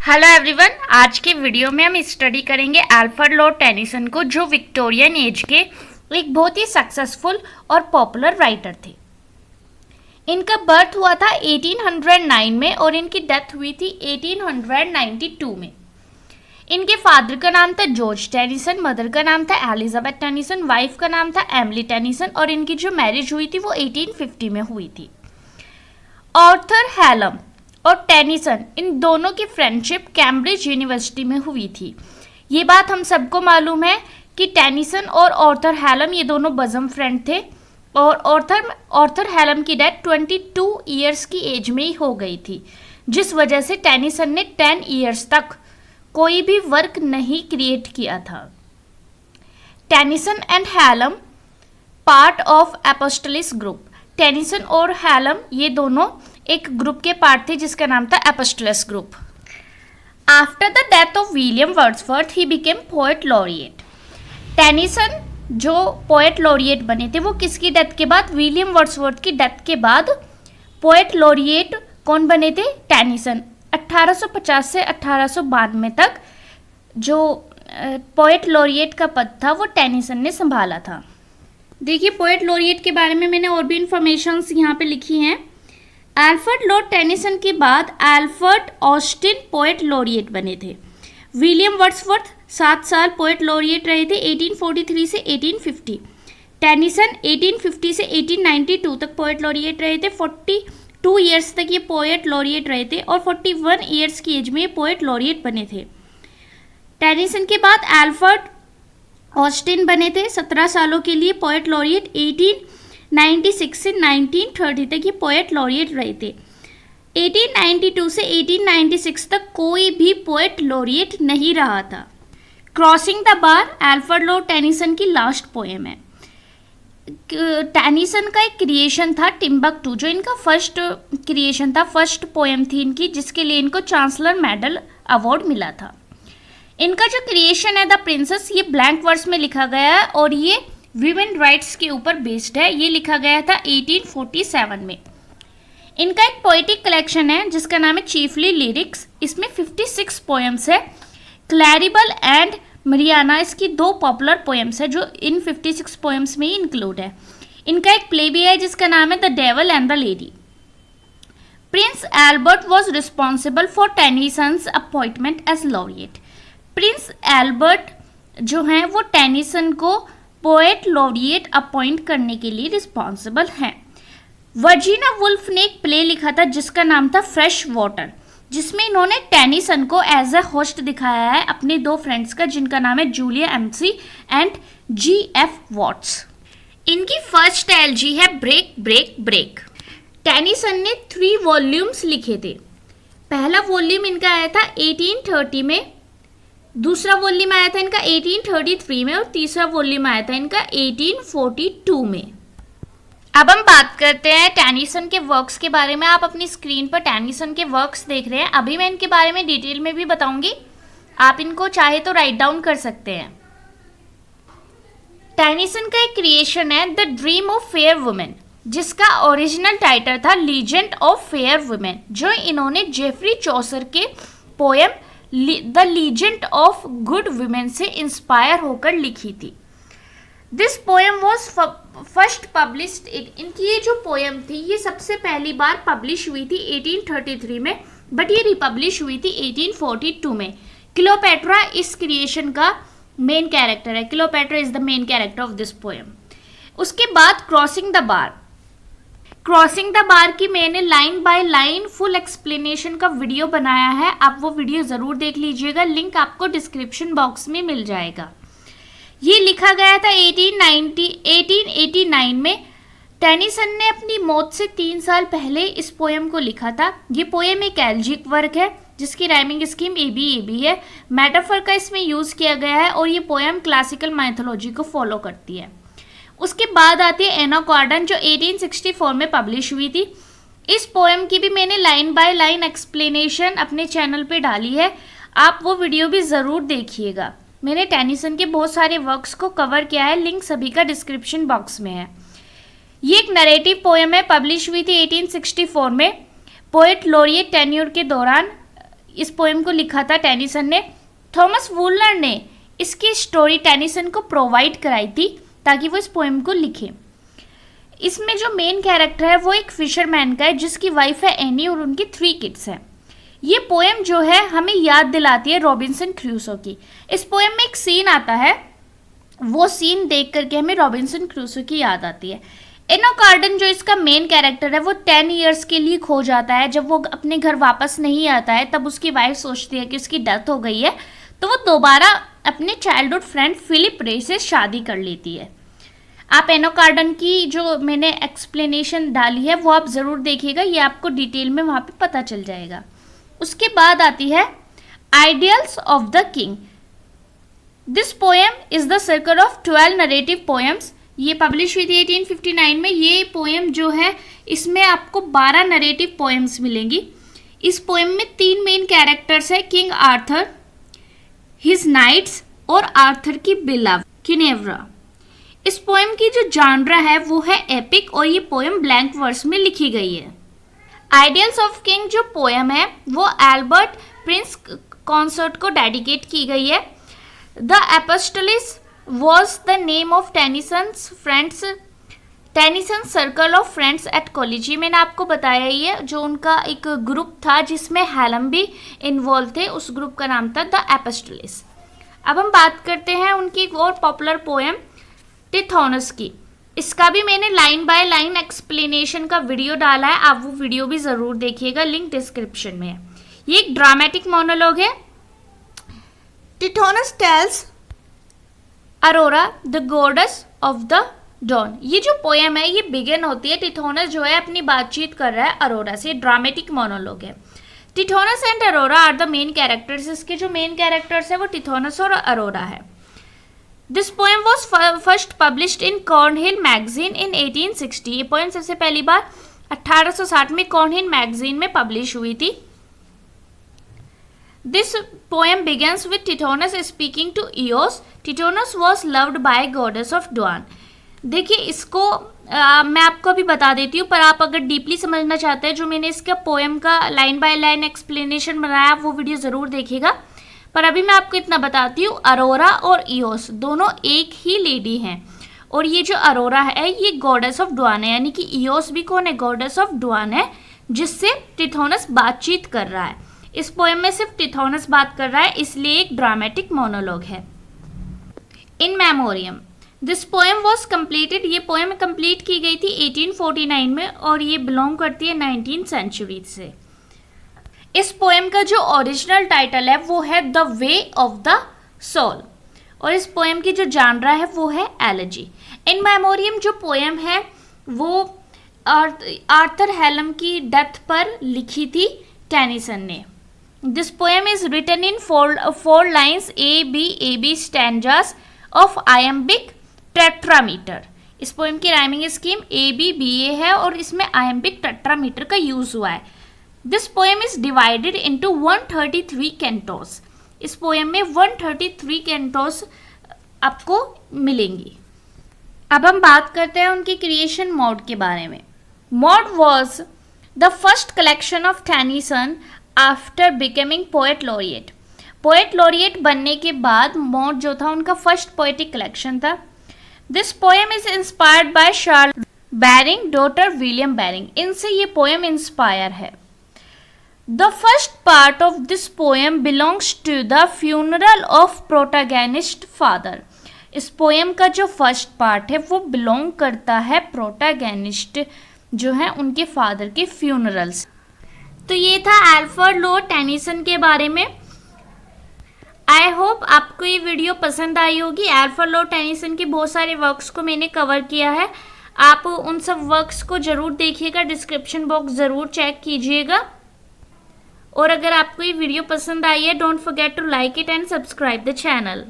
Hello everyone, आज के video में हम स्टडी करेंगे अल्फ्रेड लॉर्ड टेनिसन को, जो विक्टोरियन एज के एक बहुत ही सक्सेसफुल और पॉपुलर राइटर थे। इनका बर्थ हुआ था 1809 में और इनकी डेथ हुई थी 1892 में। इनके फादर का नाम था जॉर्ज टेनिसन, मदर का नाम था एलिजाबेथ टेनिसन, वाइफ का नाम था एमिली टेनिसन और इनकी जो मैरिज हुई थी वो 1850 में हुई थी। आर्थर हैलम और टेनिसन, इन दोनों की फ्रेंडशिप कैम्ब्रिज यूनिवर्सिटी में हुई थी। ये बात हम सबको मालूम है कि टेनिसन और आर्थर हैलम ये दोनों बज़म फ्रेंड थे और आर्थर हैलम की डेथ 22 ईयर्स की एज में ही हो गई थी, जिस वजह से टेनिसन ने 10 ईयर्स तक कोई भी वर्क नहीं क्रिएट किया था। Tennyson and Hallam part of apostles group. Tennyson और हैलम ये दोनों एक ग्रुप के पार्ट थे जिसका नाम था apostles group. After the death of William Wordsworth he became poet laureate. Tennyson जो पोएट लॉरिएट बने थे वो किसकी डेथ के बाद? विलियम वर्ड्सवर्थ की डेथ के बाद पोएट लॉरिएट कौन बने थे? टेनिसन। 1850 से 1892 तक जो पोएट लॉरिएट का पद था वो टेनिसन ने संभाला था। देखिए, पोएट लॉरिएट के बारे में मैंने और भी इंफॉर्मेशंस यहाँ पे लिखी हैं। अल्फ्रेड लॉर्ड टेनिसन के बाद अल्फ्रेड ऑस्टिन पोएट लॉरिएट बने थे। विलियम वर्ड्सवर्थ 7 साल पोएट लॉरिएट रहे थे, 1843 से 1850। टेनिसन 1850 से 1892 तक पोएट लॉरिएट रहे थे। 42 ईयर्स तक ये पोएट लॉरिएट रहे थे और 41 ईयर्स की एज में ये पोएट लॉरिएट बने थे। टेनिसन के बाद अल्फ्रेड ऑस्टिन बने थे, 17 सालों के लिए पोएट लॉरिएट। 1896 से 1930 तक ये पोएट लॉरिएट रहे थे। 1892 से 1896 तक कोई भी पोएट लॉरिएट नहीं रहा था। Crossing the bar Alfred Lord Tennyson की लास्ट पोएम है। टेनिसन का एक क्रिएशन था टिम्बकटू, जो इनका फर्स्ट क्रिएशन था, फर्स्ट पोएम थी इनकी, जिसके लिए इनको चांसलर मेडल अवार्ड मिला था। इनका जो क्रिएशन है द प्रिंसेस, ये ब्लैंक वर्स में लिखा गया है और ये वीमेन राइट्स के ऊपर बेस्ड है। ये लिखा गया था 1847 में। इनका एक पोएटिक कलेक्शन है जिसका नाम है चीफली लिरिक्स। इसमें 56 पोएम्स है। क्लैरिबल एंड मरियाना इसकी 2 पॉपुलर पोएम्स है जो इन 56 पोएम्स में ही इंक्लूड है। इनका एक प्ले भी है जिसका नाम है the devil and the lady. Prince Albert was responsible for Tennyson's appointment as laureate. Prince Albert जो हैं वो टेनिसन को पोएट लॉरिएट अपॉइंट करने के लिए रिस्पॉन्सिबल हैं। वर्जीनिया वुल्फ ने एक प्ले लिखा था जिसका नाम था फ्रेश वाटर, जिसमें इन्होंने टेनिसन को एज ए होस्ट दिखाया है अपने 2 फ्रेंड्स का, जिनका नाम है Julia MC and GF Watts. इनकी फर्स्ट एलजी है ब्रेक ब्रेक ब्रेक। टेनिसन ने 3 वॉल्यूम्स लिखे थे। पहला वॉल्यूम इनका आया था 1830 में, दूसरा वॉल्यूम आया था इनका 1833 में और तीसरा वॉल्यूम आया था इनका 1842 में। अब हम बात करते हैं टेनिसन के वर्क्स के बारे में। आप अपनी स्क्रीन पर टेनिसन के वर्क्स देख रहे हैं। अभी मैं इनके बारे में डिटेल में भी बताऊंगी, आप इनको चाहे तो राइट डाउन कर सकते हैं। टेनिसन का एक क्रिएशन है the dream of fair women, जिसका ओरिजिनल टाइटल था लीजेंड ऑफ फेयर वुमेन, जो इन्होंने जेफरी चौसर के poem the legend of good women से इंस्पायर होकर लिखी थी। This poem was first published. इनकी ये जो पोएम थी ये सबसे पहली बार पब्लिश हुई थी 1833 में, बट ये रिपब्लिश हुई थी 1842 में। क्लियोपेट्रा इस क्रिएशन का मेन कैरेक्टर है। Cleopatra is the main character of this poem. उसके बाद crossing the bar. Crossing the bar की मैंने line by line full explanation का वीडियो बनाया है, आप वो वीडियो ज़रूर देख लीजिएगा, लिंक आपको डिस्क्रिप्शन बॉक्स में मिल जाएगा। ये लिखा गया था 1889 में। टेनिसन ने अपनी मौत से 3 साल पहले इस पोएम को लिखा था। ये पोएम एक एल्जिक वर्क है जिसकी राइमिंग स्कीम ABAB है। मेटाफर का इसमें यूज़ किया गया है और ये पोएम क्लासिकल माइथोलॉजी को फॉलो करती है। उसके बाद आती है एनाकॉर्डन, जो 1864 में पब्लिश हुई थी। इस पोएम की भी मैंने लाइन बाय लाइन एक्सप्लेनेशन अपने चैनल पे डाली है, आप वो वीडियो भी ज़रूर देखिएगा। मैंने टेनिसन के बहुत सारे वर्क्स को कवर किया है, लिंक सभी का डिस्क्रिप्शन बॉक्स में है। ये एक नरेटिव पोएम है, पब्लिश हुई थी 1864 में। पोएट लॉरिएट टेन्योर के दौरान इस पोएम को लिखा था टेनिसन ने। थॉमस वूलर ने इसकी स्टोरी टेनिसन को प्रोवाइड कराई थी ताकि वो इस पोएम को लिखे। इसमें जो मेन कैरेक्टर है वो एक फिशरमैन का है जिसकी वाइफ है एनी और उनकी 3 किड्स हैं। ये पोएम जो है हमें याद दिलाती है रॉबिन्सन क्रूसो की। इस पोएम में एक सीन आता है, वो सीन देख करके हमें रॉबिन्सन क्रूसो की याद आती है। एनोक आर्डन जो इसका मेन कैरेक्टर है वो 10 इयर्स के लिए खो जाता है। जब वो अपने घर वापस नहीं आता है तब उसकी वाइफ सोचती है कि उसकी डेथ हो गई है, तो वो दोबारा अपने चाइल्डहुड फ्रेंड फिलिप रे से शादी कर लेती है। आप एनोक आर्डन की जो मैंने एक्सप्लेनेशन डाली है वो आप ज़रूर देखिएगा, ये आपको डिटेल में वहाँ पे पता चल जाएगा। उसके बाद आती है idylls of the king. This poem is the circle of 12 narrative poems. ये पब्लिश हुई थी 1859 में। ये पोएम जो है इसमें आपको 12 नरेटिव पोएम्स मिलेंगी। इस पोएम में 3 मेन कैरेक्टर्स है, किंग आर्थर, हिज नाइट्स और आर्थर की बिलव किनेवरा। इस पोएम की जो जॉनरा है वो है एपिक और ये पोएम ब्लैंक वर्स में लिखी गई है। आइडियल्स ऑफ किंग जो पोएम है वो एल्बर्ट प्रिंस कॉन्सर्ट को डेडिकेट की गई है। The apostles was the name of Tennyson's friends, Tennyson's circle of friends at college। मैंने आपको बताया ही है, जो उनका एक ग्रुप था जिसमें हेलम भी इन्वॉल्व थे, उस ग्रुप का नाम था द एपिस्टलिस। अब हम बात करते हैं उनकी एक और पॉपुलर पोएम टिथोनस की। इसका भी मैंने लाइन बाय लाइन एक्सप्लेनेशन का वीडियो डाला है, आप वो वीडियो भी ज़रूर देखिएगा, लिंक डिस्क्रिप्शन में है। ये एक ड्रामेटिक मोनोलॉग है। Tithonus tells Aurora the goddess of the dawn. ये जो पोएम है ये बिगिन होती है, टिथोनस जो है अपनी बातचीत कर रहा है अरोरा से। ड्रामेटिक मोनोलॉग है। Tithonus and Aurora are the main characters. इसके जो मेन कैरेक्टर्स है वो टिथोनस और अरोरा है। This poem was first published in Cornhill magazine in 1860। ये पोएम सबसे पहली बार 1860 में कॉर्नहिल मैगजीन में पब्लिश हुई थी। This poem begins with Tithonus speaking to Eos. Tithonus was loved by goddess of Dawn। देखिए इसको मैं आपको अभी बता देती हूँ, पर आप अगर डीपली समझना चाहते हैं, जो मैंने इसका पोएम का लाइन बाय लाइन एक्सप्लेनेशन बनाया वो वीडियो ज़रूर देखिएगा। पर अभी मैं आपको इतना बताती हूँ, अरोरा और ईओस दोनों एक ही लेडी हैं। और ये जो अरोरा है ये गॉडेस ऑफ डॉन है, यानी कि ईओस भी कौन है, गॉडेस ऑफ डॉन है, जिससे टिथोनस बातचीत कर रहा है। इस पोएम में सिर्फ टिथोनस बात कर रहा है, इसलिए एक ड्रामेटिक मोनोलॉग है। In memoriam this poem was completed. ये पोएम कंप्लीट की गई थी 1849 में और ये बिलोंग करती है 19th सेंचुरी से। इस पोएम का जो ओरिजिनल टाइटल है वो है the way of the soul और इस पोएम की जो जॉनरा है वो है एलेजी। इन मेमोरियम जो पोएम है वो आर्थर हेलम की डेथ पर लिखी थी टेनिसन ने। This poem is written in four lines A B stanzas of iambic tetrameter। इस पोएम की राइमिंग स्कीम A है और इसमें iambic tetrameter का यूज हुआ है। This poem is divided into 133 cantos। इस पोएम में 133 cantos आपको मिलेंगी। अब हम बात करते हैं उनकी क्रिएशन मोड के बारे में। Maud was the first collection of Tennyson after becoming poet laureate. Poet laureate बनने के बाद मॉड जो था उनका फर्स्ट पोएटिक कलेक्शन था। This poem is inspired by Charlotte Baring daughter William Baring. इनसे ये पोएम इंस्पायर है। The first part of this poem belongs to the funeral of protagonist father. इस पोएम का जो फर्स्ट पार्ट है वो belong करता है प्रोटैगनिस्ट जो है उनके फादर के फ्यूनरल्स। तो ये था अल्फ्रेड लॉर्ड टेनिसन के बारे में। आई होप आपको ये वीडियो पसंद आई होगी। अल्फ्रेड लॉर्ड टेनिसन के बहुत सारे वर्क्स को मैंने कवर किया है, आप उन सब वर्क्स को ज़रूर देखिएगा, डिस्क्रिप्शन बॉक्स ज़रूर चेक कीजिएगा। और अगर आपको ये वीडियो पसंद आई है, don't forget to like it and subscribe the channel.